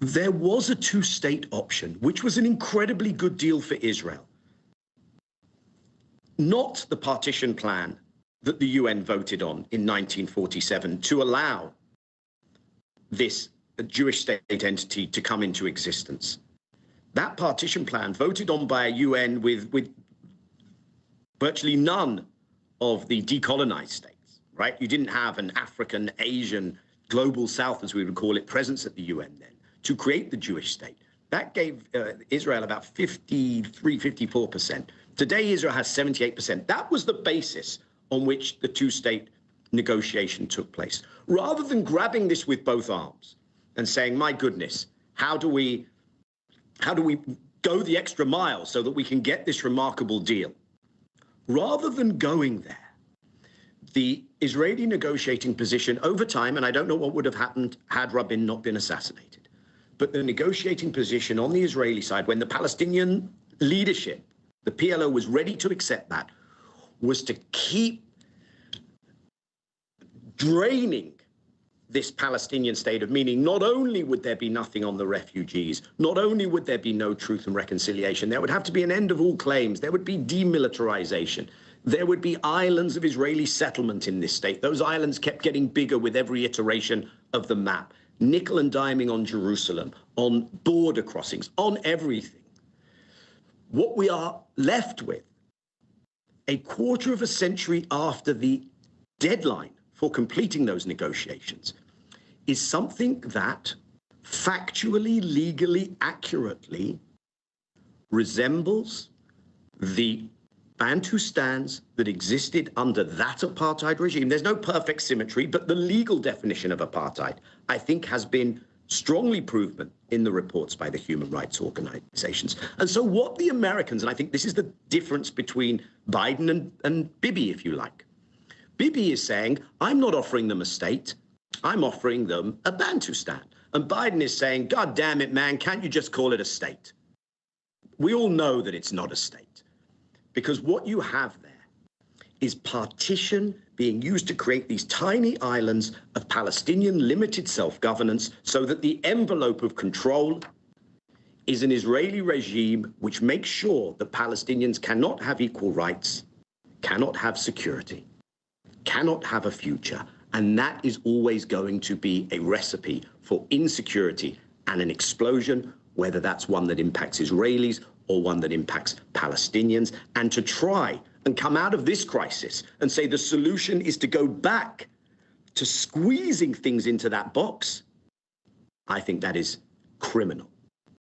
There was a two-state option, which was an incredibly good deal for Israel. Not the partition plan that the UN voted on in 1947 to allow this Jewish state entity to come into existence. That partition plan, voted on by a UN with virtually none of the decolonized states, right? You didn't have an African, Asian, global South, as we would call it, presence at the UN then, to create the Jewish state. That gave Israel about 53, 54%. Today, Israel has 78%. That was the basis on which the two-state negotiation took place. Rather than grabbing this with both arms and saying, my goodness, how do we go the extra mile so that we can get this remarkable deal? Rather than going there, the Israeli negotiating position over time, and I don't know what would have happened had Rabin not been assassinated, but the negotiating position on the Israeli side, when the Palestinian leadership, the PLO, was ready to accept that, was to keep draining this Palestinian state of meaning. Not only would there be nothing on the refugees, not only would there be no truth and reconciliation, there would have to be an end of all claims, there would be demilitarization, there would be islands of Israeli settlement in this state. Those islands kept getting bigger with every iteration of the map, nickel and diming on Jerusalem, on border crossings, on everything. What we are left with, a quarter of a century after the deadline for completing those negotiations, is something that factually, legally, accurately resembles the Bantustans that existed under that apartheid regime. There's no perfect symmetry, but the legal definition of apartheid, I think, has been strongly proven in the reports by the human rights organizations. And so what the Americans, and I think this is the difference between Biden and Bibi, if you like. Bibi is saying, I'm not offering them a state, I'm offering them a Bantustan. And Biden is saying, God damn it, man, can't you just call it a state? We all know that it's not a state, because what you have there is partition being used to create these tiny islands of Palestinian limited self-governance, so that the envelope of control is an Israeli regime which makes sure that Palestinians cannot have equal rights, cannot have security, cannot have a future. And that is always going to be a recipe for insecurity and an explosion, whether that's one that impacts Israelis or one that impacts Palestinians. And to try and come out of this crisis and say the solution is to go back to squeezing things into that box, I think that is criminal.